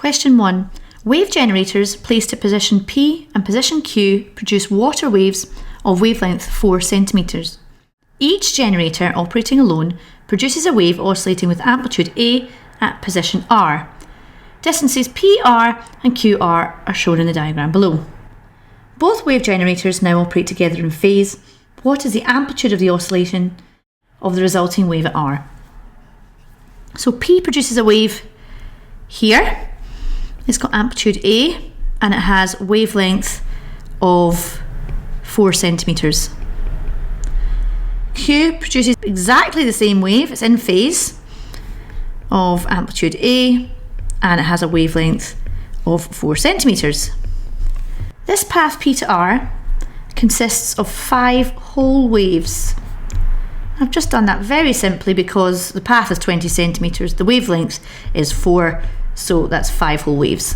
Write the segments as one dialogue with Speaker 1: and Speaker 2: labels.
Speaker 1: Question 1. Wave generators placed at position P and position Q produce water waves of wavelength 4 centimeters. Each generator operating alone produces a wave oscillating with amplitude A at position R. Distances PR and QR are shown in the diagram below. Both wave generators now operate together in phase. What is the amplitude of the oscillation of the resulting wave at R? So P produces a wave here. It's got amplitude A and it has wavelength of 4 centimeters. Q produces exactly the same wave. It's in phase of amplitude A and it has a wavelength of 4 centimeters. This path P to R consists of 5 whole waves. I've just done that very simply because the path is 20 centimeters, the wavelength is 4, so that's 5 whole waves.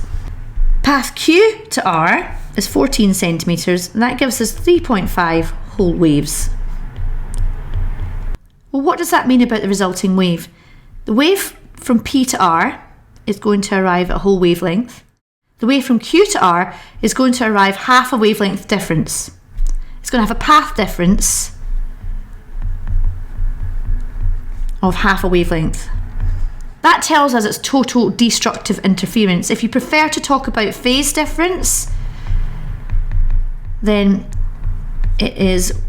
Speaker 1: Path Q to R is 14 centimeters, and that gives us 3.5 whole waves. Well, what does that mean about the resulting wave? The wave from P to R is going to arrive at a whole wavelength. The wave from Q to R is going to arrive half a wavelength difference. It's going to have a path difference of half a wavelength. That tells us it's total destructive interference. If you prefer to talk about phase difference, then it is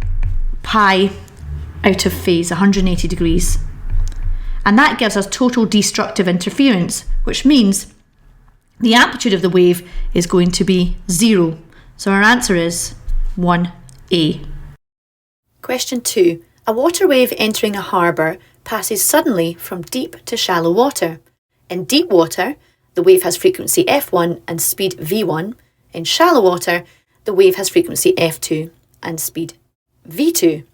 Speaker 1: pi out of phase, 180 degrees. And that gives us total destructive interference, which means the amplitude of the wave is going to be 0. So our answer is 1A. Question 2. A water wave entering a harbour passes suddenly from deep to shallow water. In deep water, the wave has frequency F1 and speed V1. In shallow water, the wave has frequency F2 and speed V2.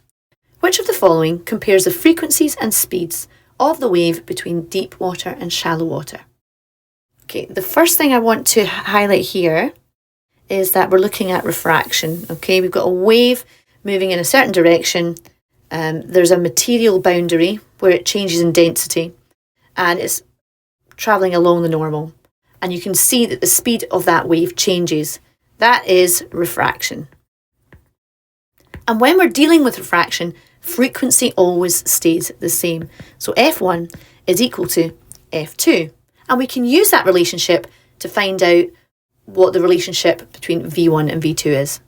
Speaker 1: Which of the following compares the frequencies and speeds of the wave between deep water and shallow water? Okay, the first thing I want to highlight here is that we're looking at refraction. Okay, we've got a wave moving in a certain direction. There's a material boundary where it changes in density and it's travelling along the normal. And you can see that the speed of that wave changes. That is refraction. And when we're dealing with refraction, frequency always stays the same. So F1 is equal to F2. And we can use that relationship to find out what the relationship between V1 and V2 is.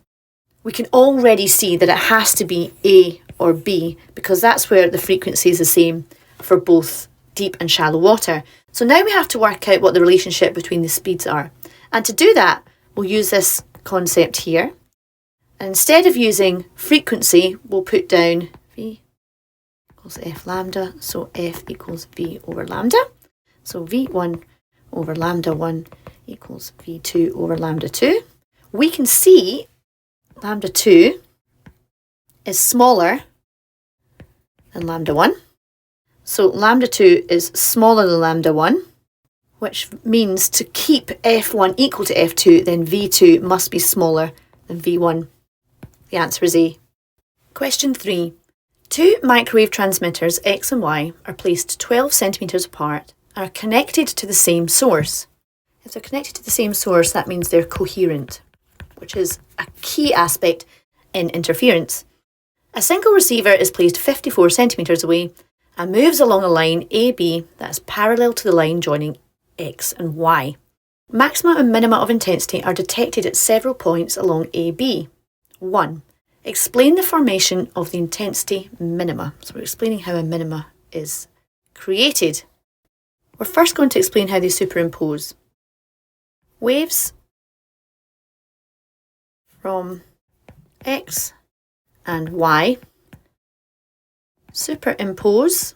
Speaker 1: We can already see that it has to be A or B because that's where the frequency is the same for both deep and shallow water. So now we have to work out what the relationship between the speeds are. And to do that, we'll use this concept here. And instead of using frequency, we'll put down V equals F lambda. So F equals V over lambda. So V1 over lambda 1 equals V2 over lambda 2. We can see lambda 2 is smaller than lambda 1. So lambda 2 is smaller than lambda 1, which means to keep F1 equal to F2, then V2 must be smaller than V1. The answer is A. Question 3. 2 microwave transmitters X and Y are placed 12 centimetres apart and are connected to the same source. If they're connected to the same source, that means they're coherent, which is a key aspect in interference. A single receiver is placed 54 centimetres away and moves along a line AB that is parallel to the line joining X and Y. Maxima and minima of intensity are detected at several points along AB. 1. Explain the formation of the intensity minima. So we're explaining how a minima is created. We're first going to explain how they superimpose. Waves from X and Y superimpose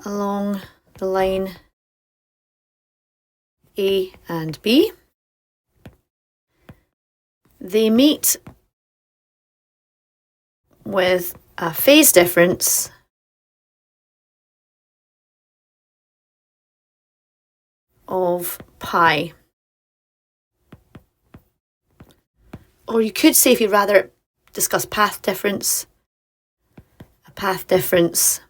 Speaker 1: along the line A and B. They meet with a phase difference of pi. Or you could say, if you'd rather discuss path difference, a path difference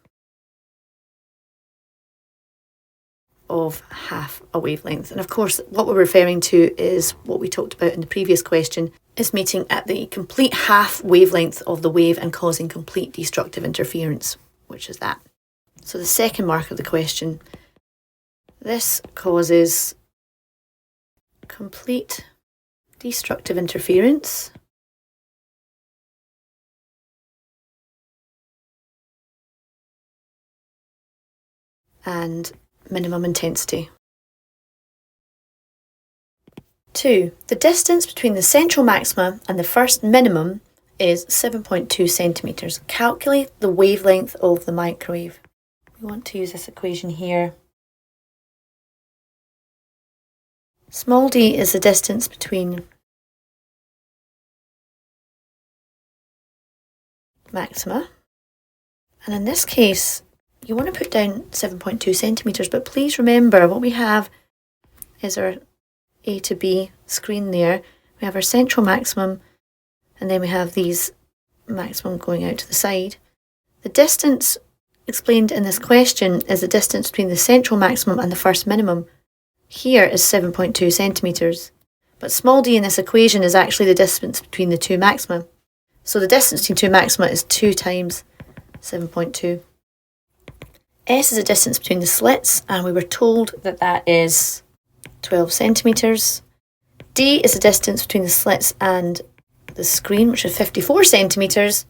Speaker 1: of half a wavelength. And of course, what we're referring to is what we talked about in the previous question, is meeting at the complete half wavelength of the wave and causing complete destructive interference, which is that. So the second mark of the question, this causes complete destructive interference and minimum intensity. 2. The distance between the central maxima and the first minimum is 7.2 centimetres. Calculate the wavelength of the microwave. We want to use this equation here. Small d is the distance between maxima, and in this case you want to put down 7.2 centimetres, but please remember what we have is our A to B screen there. We have our central maximum, and then we have these maximum going out to the side. The distance explained in this question is the distance between the central maximum and the first minimum. Here is 7.2 centimetres, but small d in this equation is actually the distance between the two maxima. So the distance between two maxima is 2 times 7.2. S is the distance between the slits, and we were told that that is 12 centimetres. D is the distance between the slits and the screen, which is 54 centimetres.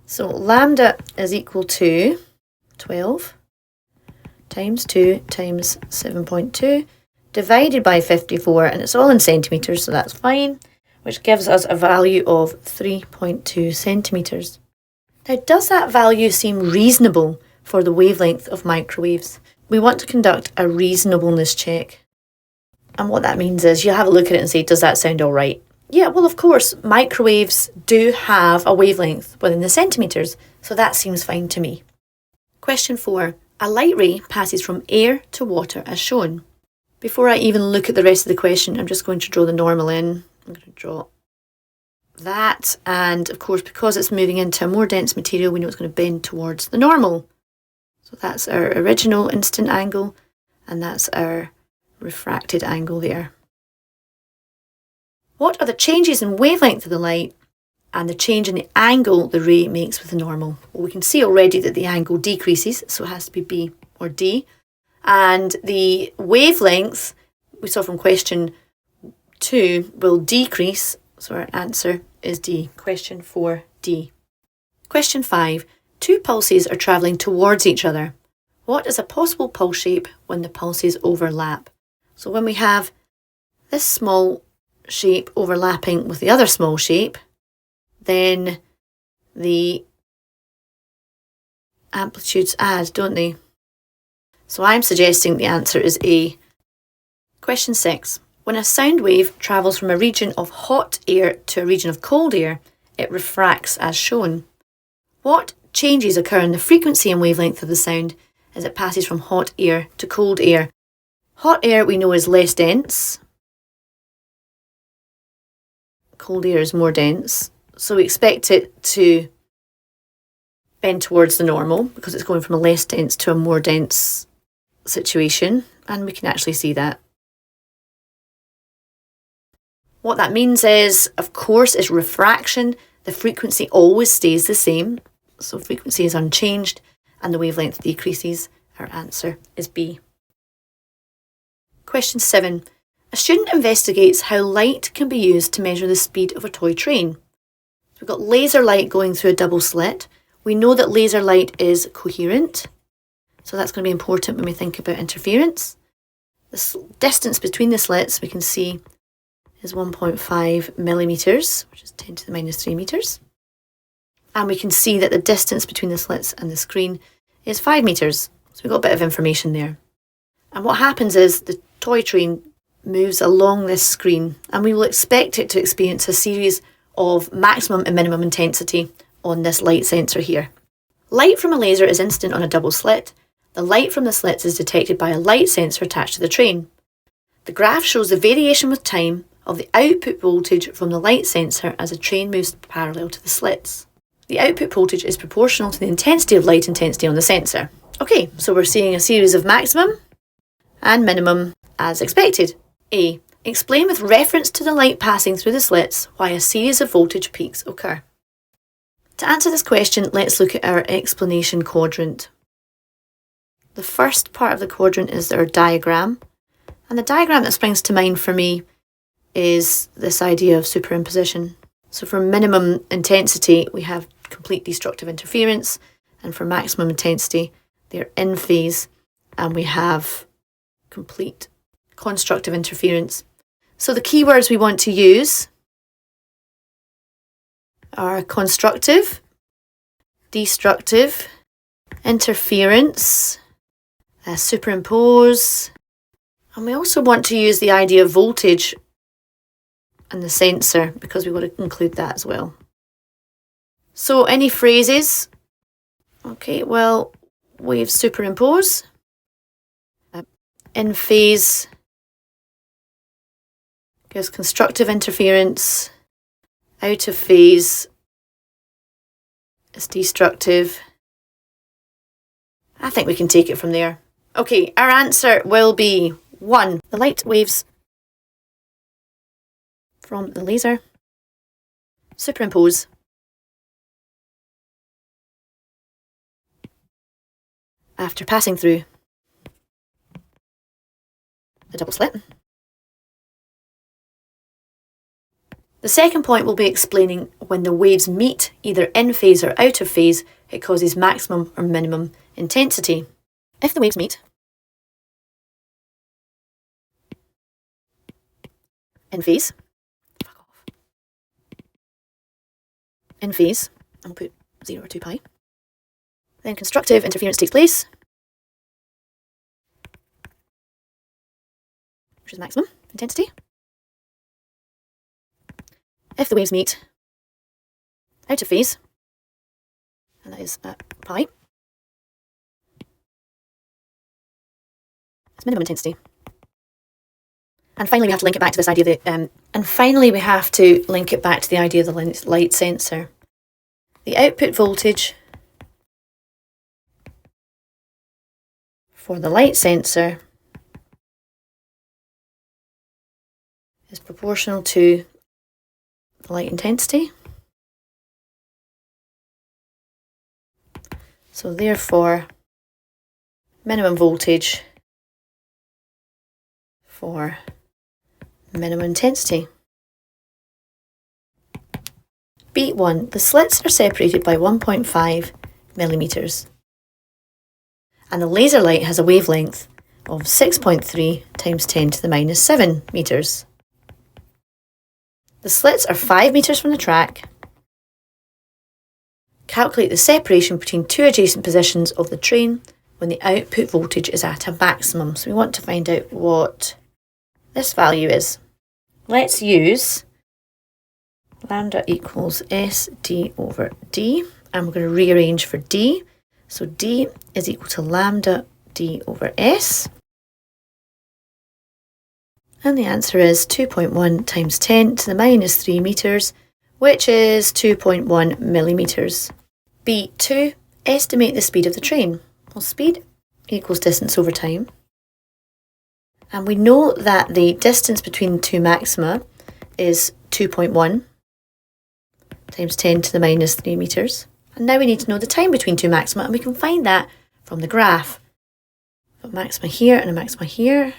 Speaker 1: So lambda is equal to 12 times 2 times 7.2 divided by 54, and it's all in centimetres, so that's fine, which gives us a value of 3.2 centimetres. Now, does that value seem reasonable for the wavelength of microwaves? We want to conduct a reasonableness check. And what that means is you have a look at it and say, does that sound all right? Yeah, well, of course, microwaves do have a wavelength within the centimetres, so that seems fine to me. Question 4. A light ray passes from air to water as shown. Before I even look at the rest of the question, I'm just going to draw the normal in. I'm going to draw that, and of course, because it's moving into a more dense material, we know it's going to bend towards the normal. So that's our original instant angle, and that's our refracted angle there. What are the changes in wavelength of the light and the change in the angle the ray makes with the normal? Well, we can see already that the angle decreases, so it has to be B or D. And the wavelength, we saw from question 2, will decrease, so our answer is D. Question 4D. Question 5. 2 pulses are travelling towards each other. What is a possible pulse shape when the pulses overlap? So when we have this small shape overlapping with the other small shape, then the amplitudes add, don't they? So I'm suggesting the answer is A. Question 6. When a sound wave travels from a region of hot air to a region of cold air, it refracts as shown. What changes occur in the frequency and wavelength of the sound as it passes from hot air to cold air? Hot air we know is less dense. Cold air is more dense. So we expect it to bend towards the normal because it's going from a less dense to a more dense situation, and we can actually see that. What that means is, of course, is refraction. The frequency always stays the same, so frequency is unchanged and the wavelength decreases. Our answer is B. Question 7. A student investigates how light can be used to measure the speed of a toy train. We've got laser light going through a double slit. We know that laser light is coherent, so that's going to be important when we think about interference. The distance between the slits we can see is 1.5 millimetres, which is 10 to the minus 3 metres. And we can see that the distance between the slits and the screen is 5 metres. So we've got a bit of information there. And what happens is the toy train moves along this screen, and we will expect it to experience a series of maximum and minimum intensity on this light sensor here. Light from a laser is instant on a double slit. The light from the slits is detected by a light sensor attached to the train. The graph shows the variation with time of the output voltage from the light sensor as the train moves parallel to the slits. The output voltage is proportional to the intensity of light intensity on the sensor. Okay, so we're seeing a series of maximum and minimum as expected. A. Explain with reference to the light passing through the slits why a series of voltage peaks occur. To answer this question, let's look at our explanation quadrant. The first part of the quadrant is our diagram, and the diagram that springs to mind for me is this idea of superimposition. So for minimum intensity, we have complete destructive interference, and for maximum intensity, they're in phase, and we have complete constructive interference. So the keywords we want to use are constructive, destructive, interference, superimpose, and we also want to use the idea of voltage and the sensor because we want to include that as well. So any phrases? Okay, well, waves superimpose, in phase gives constructive interference, out of phase is destructive. I think we can take it from there. Okay, our answer will be 1. The light waves from the laser superimpose after passing through the double slit. The second point will be explaining when the waves meet either in phase or out of phase, it causes maximum or minimum intensity. If the waves meet in phase, and we'll put 0 or 2 pi, then constructive interference takes place, which is maximum intensity. If the waves meet out of phase, and that is at pi, it's minimum intensity. And finally, we have to link it back to this idea of the light sensor. The output voltage for the light sensor is proportional to the light intensity. So therefore, minimum voltage for minimum intensity. Beat 1. The slits are separated by 1.5 millimeters, and the laser light has a wavelength of 6.3 times 10 to the minus 7 meters. The slits are 5 meters from the track. Calculate the separation between two adjacent positions of the train when the output voltage is at a maximum. So we want to find out what this value is. Let's use lambda equals SD over D, and we're going to rearrange for D. So D is equal to lambda D over S. And the answer is 2.1 times 10 to the minus 3 meters, which is 2.1 millimeters. B2, estimate the speed of the train. Well, speed equals distance over time. And we know that the distance between two maxima is 2.1 times 10 to the minus 3 meters. And now we need to know the time between two maxima, and we can find that from the graph. We've got maxima here and a maxima here.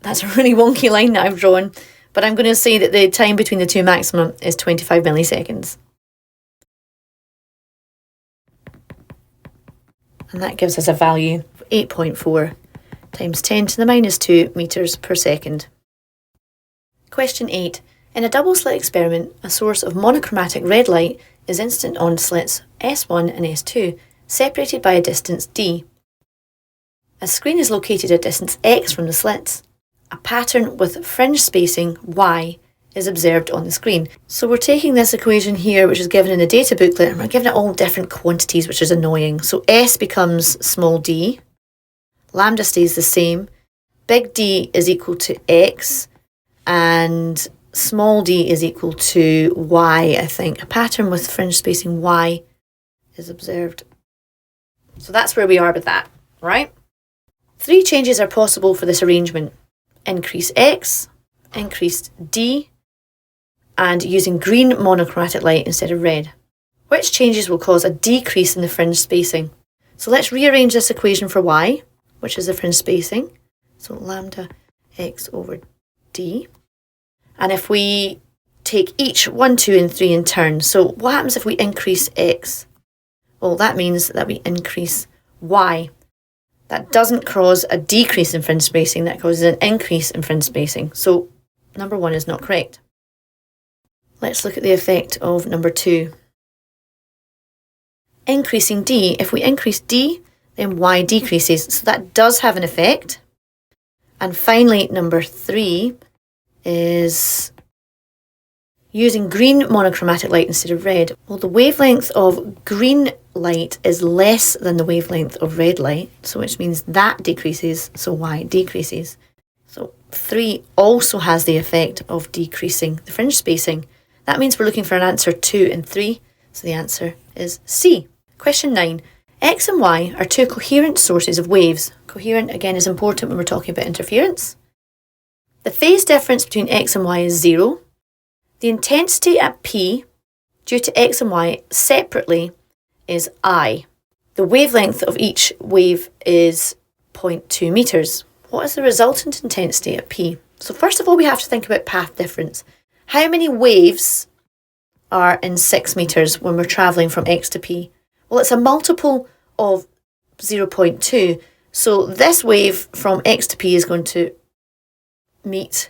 Speaker 1: That's a really wonky line that I've drawn, but I'm going to say that the time between the two maxima is 25 milliseconds. And that gives us a value of 8.4 times 10 to the minus 2 meters per second. Question 8. In a double slit experiment, a source of monochromatic red light is incident on slits S1 and S2, separated by a distance d. A screen is located at distance x from the slits. A pattern with fringe spacing y is observed on the screen. So we're taking this equation here, which is given in the data booklet, and we're giving it all different quantities, which is annoying. So S becomes small d, lambda stays the same, big D is equal to x, and small d is equal to y, I think. A pattern with fringe spacing y is observed. So that's where we are with that, right? Three changes are possible for this arrangement. Increase X, increase D, and using green monochromatic light instead of red. Which changes will cause a decrease in the fringe spacing? So let's rearrange this equation for Y, which is the fringe spacing. So lambda X over D. And if we take each 1, 2 and 3 in turn, so what happens if we increase X? Well, that means that we increase Y. That doesn't cause a decrease in fringe spacing, that causes an increase in fringe spacing. So number 1 is not correct. Let's look at the effect of number 2. Increasing D, if we increase D, then Y decreases. So that does have an effect. And finally, number 3 is using green monochromatic light instead of red. Well, the wavelength of green light is less than the wavelength of red light, so which means that decreases, so Y decreases. So 3 also has the effect of decreasing the fringe spacing. That means we're looking for an answer 2 and 3, so the answer is C. Question 9. X and Y are two coherent sources of waves. Coherent, again, is important when we're talking about interference. The phase difference between X and Y is 0. The intensity at P, due to X and Y separately, is I. The wavelength of each wave is 0.2 meters. What is the resultant intensity at P? So first of all, we have to think about path difference. How many waves are in 6 meters when we're travelling from X to P? Well, it's a multiple of 0.2. So this wave from X to P is going to meet,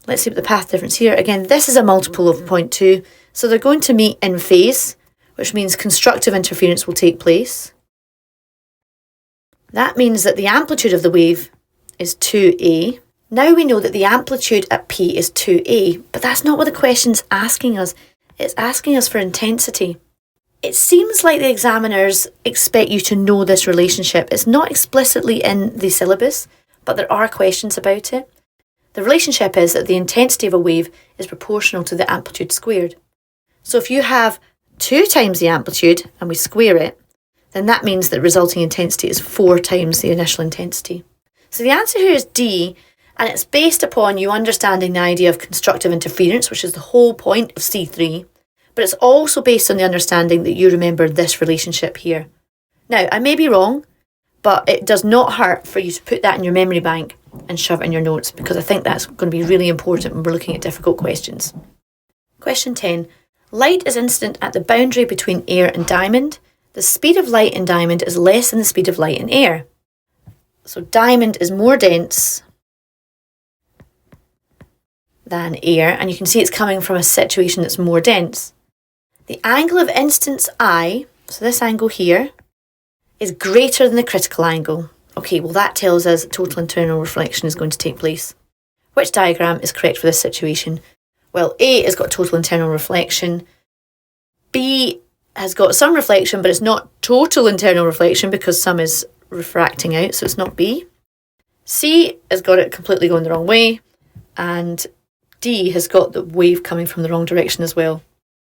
Speaker 1: let's see what the path difference here. Again, this is a multiple of 0.2. So they're going to meet in phase, which means constructive interference will take place. That means that the amplitude of the wave is 2A. Now we know that the amplitude at P is 2A, but that's not what the question's asking us. It's asking us for intensity. It seems like the examiners expect you to know this relationship. It's not explicitly in the syllabus, but there are questions about it. The relationship is that the intensity of a wave is proportional to the amplitude squared. So if you have 2 times the amplitude and we square it, then that means that resulting intensity is 4 times the initial intensity. So the answer here is D, and it's based upon you understanding the idea of constructive interference, which is the whole point of C3, but it's also based on the understanding that you remember this relationship here. Now, I may be wrong, but it does not hurt for you to put that in your memory bank and shove it in your notes, because I think that's going to be really important when we're looking at difficult questions. Question 10. Light is incident at the boundary between air and diamond. The speed of light in diamond is less than the speed of light in air. So diamond is more dense than air, and you can see it's coming from a situation that's more dense. The angle of instance I, so this angle here, is greater than the critical angle. Okay, well that tells us total internal reflection is going to take place. Which diagram is correct for this situation? Well, A has got total internal reflection. B has got some reflection, but it's not total internal reflection because some is refracting out, so it's not B. C has got it completely going the wrong way. And D has got the wave coming from the wrong direction as well.